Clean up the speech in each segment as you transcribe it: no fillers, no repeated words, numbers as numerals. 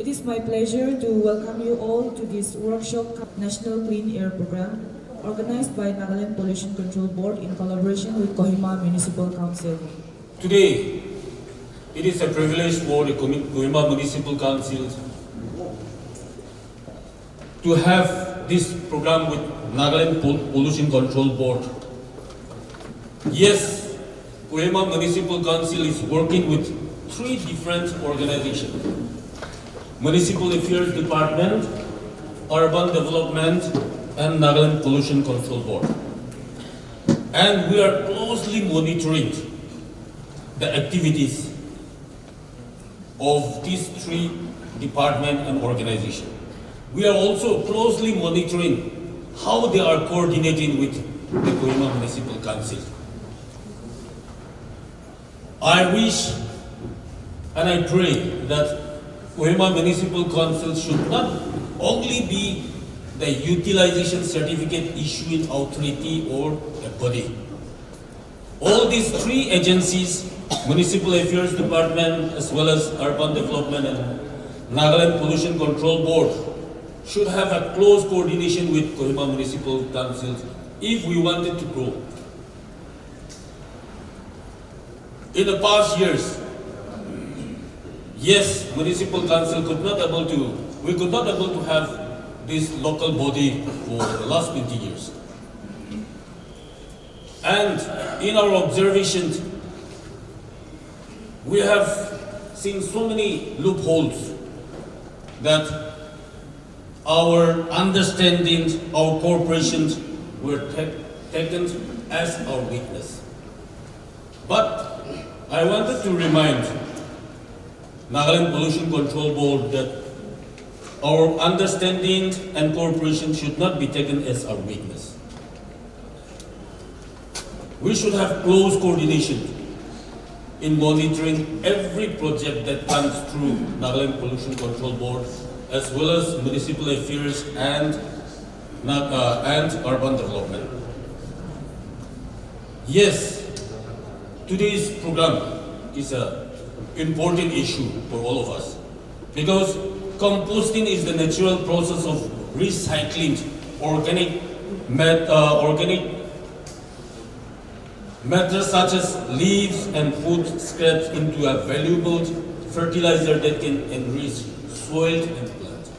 It is my pleasure to welcome you all to this workshop National Clean Air Program organized by Nagaland Pollution Control Board in collaboration with Kohima Municipal Council. Today, it is a privilege for the Kohima Municipal Council to have this program with Nagaland Pollution Control Board. Yes, Kohima Municipal Council is working with 3 different organizations: Municipal Affairs Department, Urban Development, and Nagaland Pollution Control Board. And we are closely monitoring the activities of these 3 departments and organizations. We are also closely monitoring how they are coordinating with the Kohima Municipal Council. I wish and I pray that Kohima Municipal Council should not only be the utilization certificate issuing authority or a body. All these 3 agencies, Municipal Affairs Department as well as Urban Development and Nagaland Pollution Control Board, should have a close coordination with Kohima Municipal Council if we wanted to grow. In the past years, yes, Municipal Council we could not able to have this local body for the last 20 years. And in our observations, we have seen so many loopholes that our understanding, our corporations were taken as our weakness. But I wanted to remind Nagaland Pollution Control Board that our understanding and cooperation should not be taken as our weakness. We should have close coordination in monitoring every project that comes through Nagaland Pollution Control Board, as well as Municipal Affairs and Urban Development. Yes, today's program is an important issue for all of us, because composting is the natural process of recycling organic matter such as leaves and food scraps into a valuable fertilizer that can enrich soil and plant.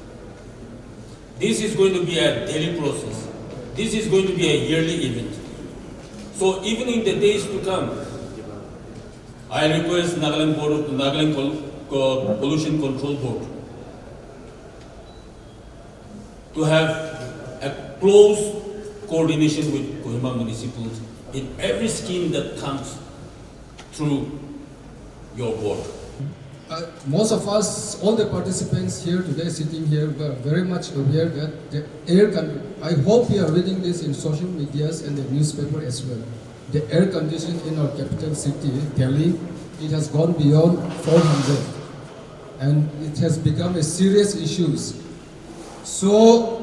This is going to be a daily process. This is going to be a yearly event. So even in the days to come, I request Nagaland Pollution Control Board to have a close coordination with Kohima Municipal in every scheme that comes through your board. Most of us, all the participants here today, sitting here, were very much aware that the I hope you are reading this in social medias and the newspaper as well. The air condition in our capital city, Delhi, it has gone beyond 400, and it has become a serious issue. So,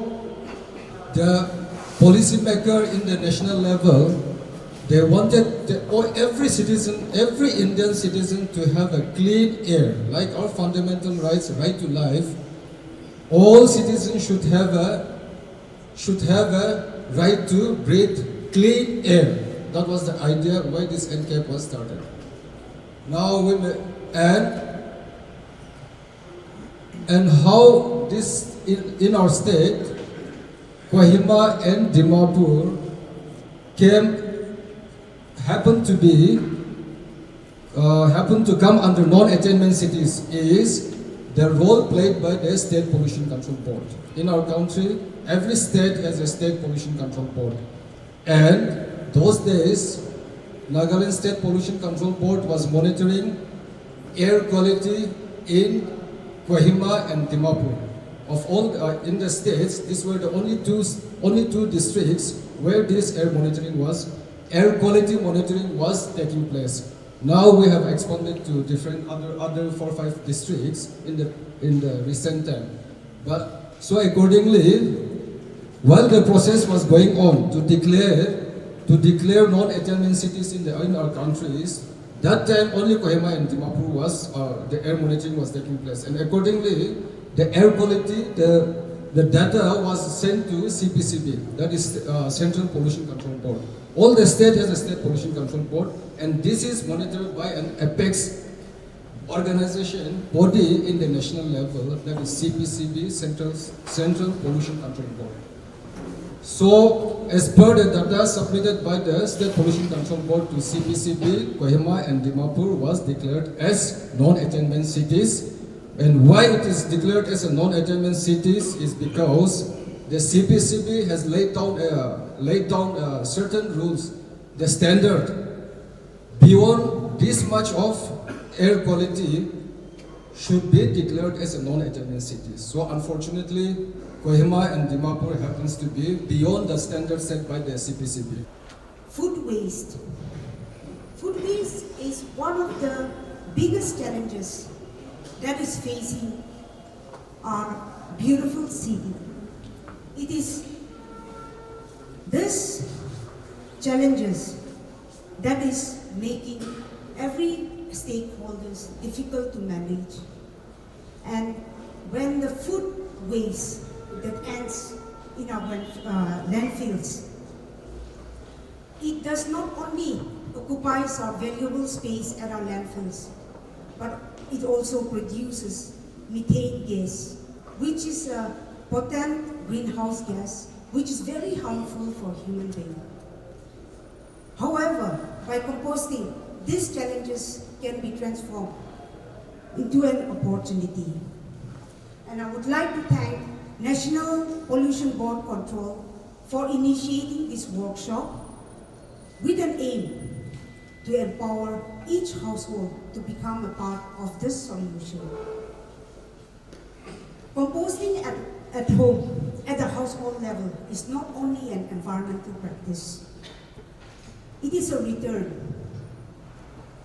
the policymaker in the national level, they wanted every citizen, every Indian citizen to have a clean air, like our fundamental rights, right to life. All citizens should have a right to breathe clean air. That was the idea why this NCAP was started. Now and how this in our state, Kohima and Dimapur happen to come under non-attainment cities is the role played by the State Pollution Control Board. In our country, every state has a State Pollution Control Board. And those days, Nagaland State Pollution Control Board was monitoring air quality in Kohima and Dimapur. Of all in the states, these were the only two districts where this air quality monitoring was taking place. Now we have expanded to different other 4 or 5 districts in the recent time. But so accordingly, while the process was going on to declare non-attainment cities in our countries, that time only Kohima and Dimapur the air monitoring was taking place, and accordingly the air quality, the data was sent to CPCB, that is Central Pollution Control Board. All the state has a state pollution control board, and this is monitored by an apex organization body in the national level, that is CPCB, Central Pollution Control Board. So, as per the data submitted by the State Pollution Control Board to CPCB, Kohima and Dimapur was declared as non-attainment cities. And why it is declared as a non-attainment cities is because the CPCB has laid down certain rules, the standard. Beyond this much of air quality should be declared as a non-attainment city. So unfortunately, Kohima and Dimapur happens to be beyond the standard set by the CPCB. Food waste. Food waste is one of the biggest challenges that is facing our beautiful city. It is this challenges that is making every stakeholders difficult to manage. And when the food waste that ends in our landfills, it does not only occupies our valuable space at our landfills, but it also produces methane gas, which is a potent greenhouse gas, which is very harmful for human beings. However, by composting, these challenges can be transformed into an opportunity. And I would like to thank National Pollution Board Control for initiating this workshop with an aim to empower each household to become a part of this solution. Composting at home, at the household level, is not only an environmental practice. It is a return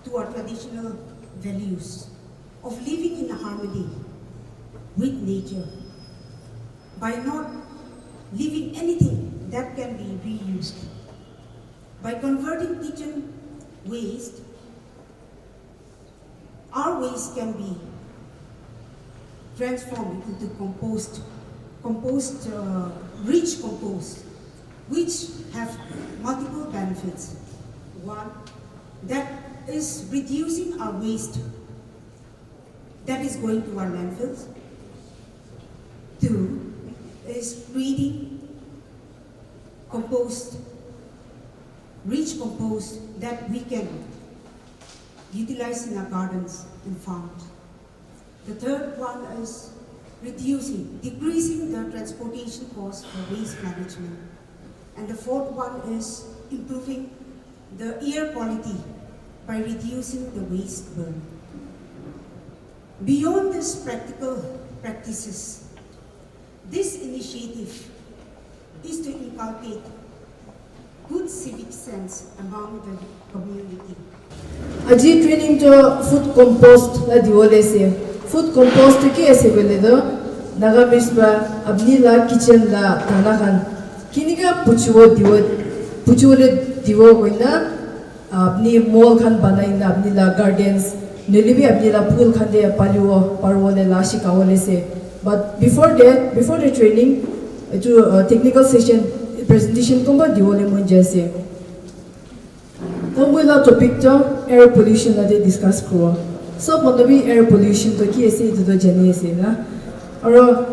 to our traditional values of living in harmony with nature by not leaving anything that can be reused. By converting kitchen waste, our waste can be transformed into rich compost, which have multiple benefits. One, that is reducing our waste that is going to our landfills. Two, is creating compost, rich compost that we can utilize in our gardens and farms. The third one is decreasing the transportation costs for waste management. And the fourth one is improving the air quality by reducing the waste burn. Beyond these practical practices, this initiative is to inculcate good civic sense among the community. Aji training to food compost la diwole se. Food compost ki aise bole do naga misbra apni la kitchen la dana khan kinika puchuo diwo koina apni mall khan banai na apni la gardens nelibi apni la pool khan de paliwo parwole la shikawole se. But before the training, to technical session presentation komba diwole mo jase. Tongwe la topic to air pollution la de discuss kro. So monabi air pollution to ki ase itu to jani ase na. Aro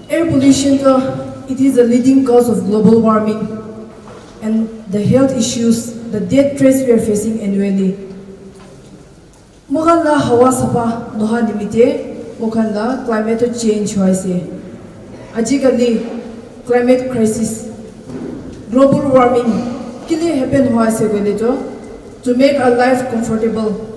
air pollution to it is a leading cause of global warming and the health issues, the death threats we are facing annually. Mokan la hawa sapa noha nimite mokan la climate change hoise. Ajikali climate crisis, global warming kili happen hoise gole to make our life comfortable.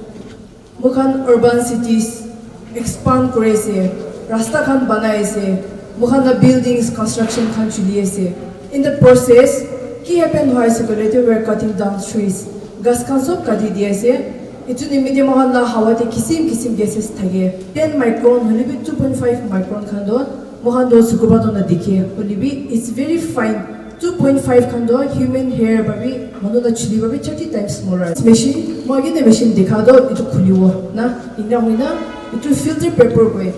Mokan urban cities expand kore se, rasta khan banai se, mokan la buildings construction khan chuli ase. In the process, ki happen hoise gole we are cutting down trees. Gas khan sob kati diye se. Itu nimide mohan la hawa te kisim gases thage. 10 micron holibi 2.5 micron khan do mohan do sukuba do na dikhe. Holibi it's very fine. 2.5 khan do human hair babi manu da chili babi 30 times smaller. Machine mogi the machine dikha do itu khuliwo na inna hoina itu filter paper koi.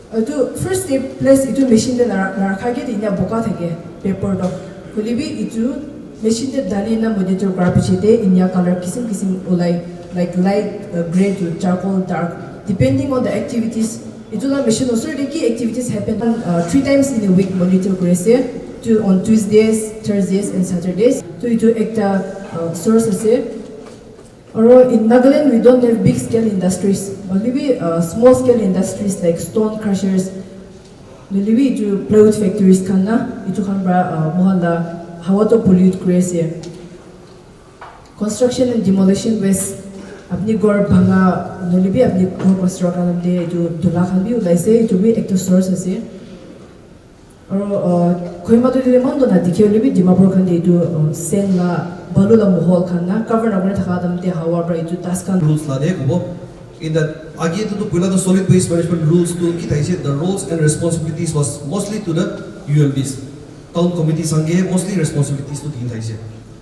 Itu first step place itu machine de rakha ke inya boka thake paper do kulibi itu machine de dali na monitor kar piche de inya color kisim ulai like light gray to charcoal dark depending on the activities itu la machine also de ki activities happen 3 times in a week monitor kore to on Tuesdays, Thursdays and Saturdays to itu ekta source ase. Or in Nagaland, we don't have big scale industries. Only we small scale industries like stone crushers. Only we do plywood factories kanna. Itu kan bra mohalla hawa to pollute crazy. Construction and demolition waste. Apni gor banga. Only we apni gor construct kanam de itu dula kan bi ulai se itu bi ekta source ase. Or Kohima to the mondo na dikhe only we Dimapur kan de itu sen la. Balula mohol khanna cover na thaka dam te hawa bra itu taskan rules la de go in that agi to pula the solid waste management rules to ki thaise the roles and responsibilities was mostly to the ULBs town committee sange mostly responsibilities to din thaise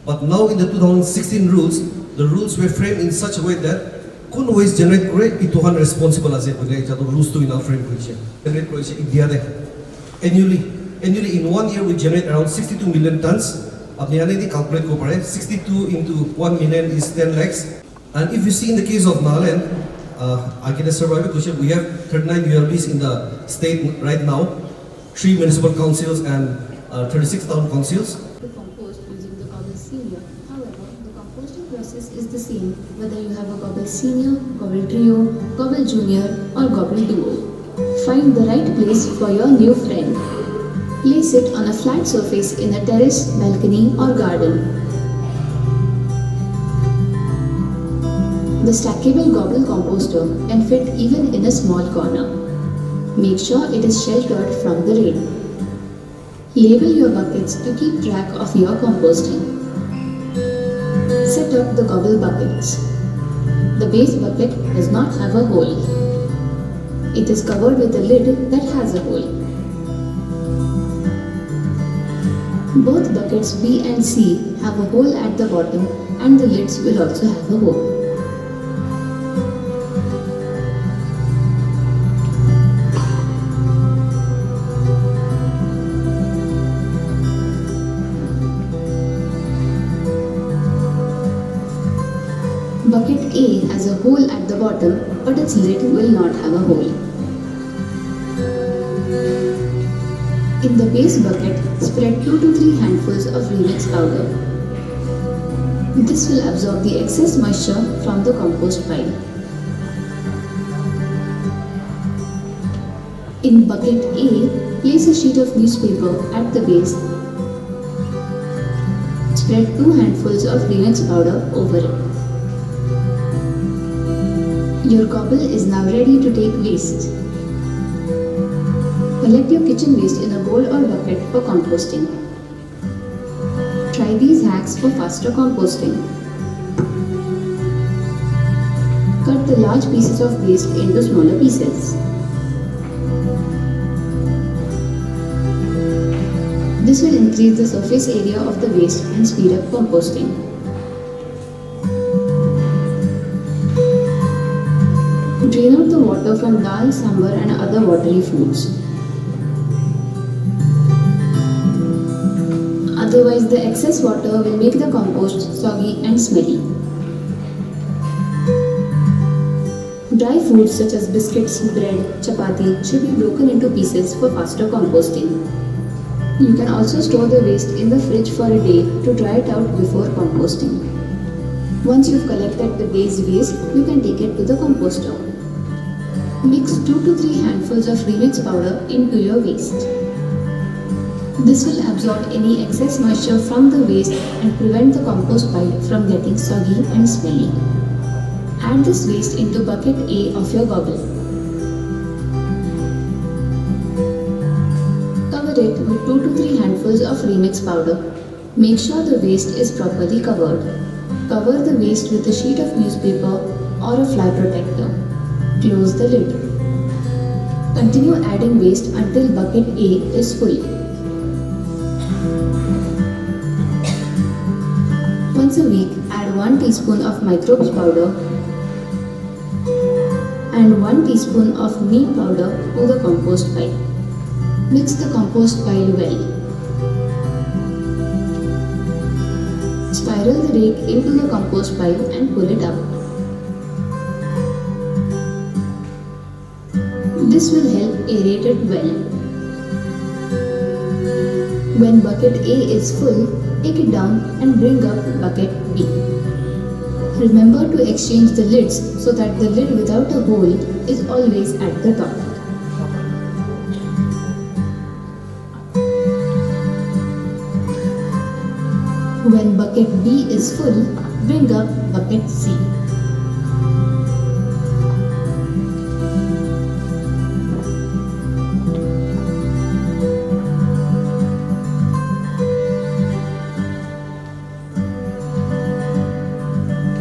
but now in the 2016 rules the rules were framed in such a way that kun waste generate kore itu han responsible ase kole eta to rules to ina frame koise generate koise india de annually in 1 year we generate around 62 million tons. आपने यानी दी calculate को पढ़े 62 into 1 million is 10 lakhs and if you see in the case of Nagaland I get a survival question we have 39 ULBs in the state right now 3 municipal councils and 36 town councils. To compost using the Gobble Senior. However, the composting process is the same whether you have a Gobble Senior, Gobble Trio, Gobble Junior or Gobble Duo. Find the right place for your new friend. Place it on a flat surface in a terrace, balcony or garden. The stackable gobble composter can fit even in a small corner. Make sure it is sheltered from the rain. Label your buckets to keep track of your composting. Set up the gobble buckets. The base bucket does not have a hole. It is covered with a lid that has a hole. Both buckets B and C have a hole at the bottom and the lids will also have a hole. Bucket A has a hole at the bottom but its lid will not have a hole. In the base bucket, spread 2 to 3 handfuls of remix powder. This will absorb the excess moisture from the compost pile. In bucket A, place a sheet of newspaper at the base. Spread 2 handfuls of remix powder over it. Your gobble is now ready to take waste. Collect your kitchen waste in a bowl or bucket for composting. Try these hacks for faster composting. Cut the large pieces of waste into smaller pieces. This will increase the surface area of the waste and speed up composting. Drain out the water from dal, sambar and other watery foods. Otherwise, the excess water will make the compost soggy and smelly. Dry foods such as biscuits, bread, chapati should be broken into pieces for faster composting. You can also store the waste in the fridge for a day to dry it out before composting. Once you've collected the base waste, you can take it to the composter. Mix 2 to 3 handfuls of remix powder into your waste. This will absorb any excess moisture from the waste and prevent the compost pile from getting soggy and smelly. Add this waste into bucket A of your gobble. Cover it with 2 to 3 handfuls of remix powder. Make sure the waste is properly covered. Cover the waste with a sheet of newspaper or a fly protector. Close the lid. Continue adding waste until bucket A is full. Once a week, add 1 teaspoon of microbes powder and 1 teaspoon of neem powder to the compost pile. Mix the compost pile well. Spiral the rake into the compost pile and pull it out. This will help aerate it well. When bucket A is full, take it down and bring up bucket B. Remember to exchange the lids so that the lid without a hole is always at the top. When bucket B is full, bring up bucket C.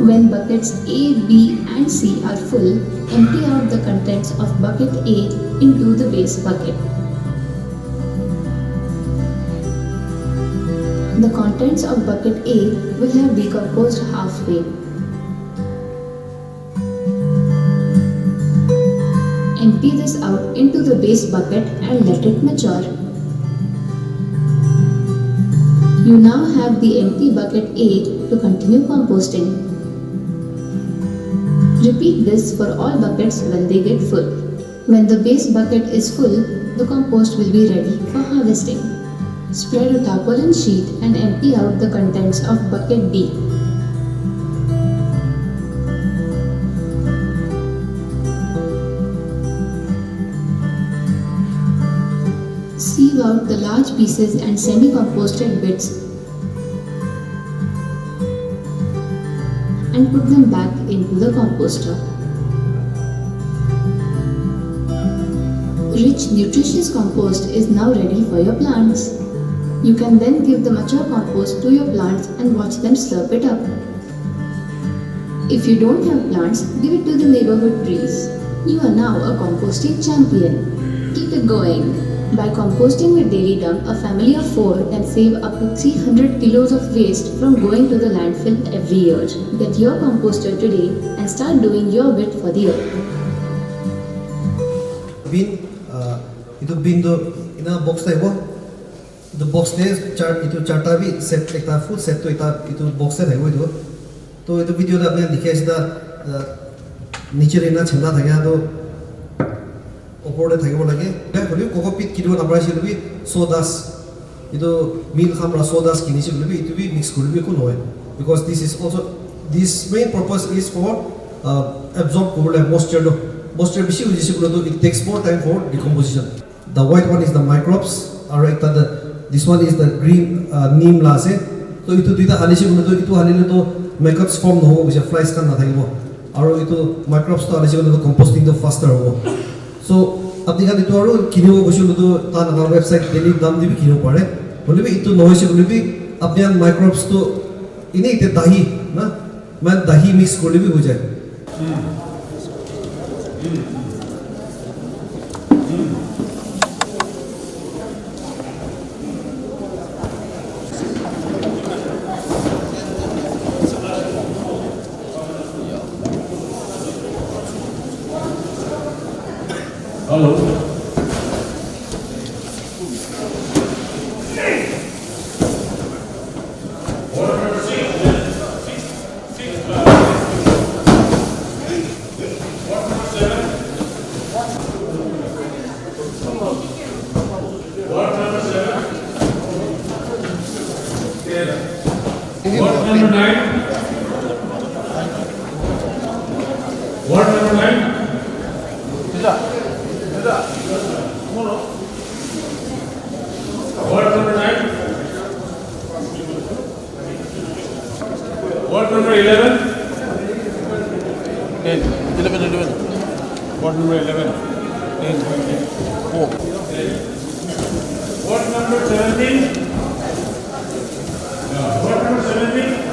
When buckets A, B and C are full, empty out the contents of bucket A into the base bucket. The contents of bucket A will have decomposed halfway. Empty this out into the base bucket and let it mature. You now have the empty bucket A to continue composting. Repeat this for all buckets when they get full. When the base bucket is full, the compost will be ready for harvesting. Spread a tarpaulin sheet and empty out the contents of bucket B. Sieve out the large pieces and semi-composted bits and put them back into the composter. Rich, nutritious compost is now ready for your plants. You can then give the mature compost to your plants and watch them slurp it up. If you don't have plants, give it to the neighborhood trees. You are now a composting champion. Keep it going. By composting with daily dump, a family of 4 can save up to 300 kilos of waste from going to the landfill every year. Get your composter today and start doing your bit for the earth. Bin ina box type the box ne charta bi set ekta full set to itu box type hoy do to itu video da apne likhe ase da niche re na chhenda thakya to opor de thakibo lage da koli cocopeat kido number ase bi sodas itu milk khamra sodas kinise bi itu bi mix kori bi ko noy because this main purpose is for absorb moisture bishi ujise ko it takes more time for decomposition. The white one is the microbes, alright. This one is the green neem lase. So itu duita halise ko itu halile to makeups form no hobo flies kan na thakibo aro itu microbes to halise ko composting to faster hobo. So apni kan itu aro kinibo boshulu to ta na website daily dam dibi kinibo pare holebi itu no hoise holebi apni microbes to ine ite dahi na man dahi mix kolebi ho jaye. Hello. What number 9? What number 9? What number 9? What number 11? 10. 11. What number 11? 10. 4. What number 17? What number 17?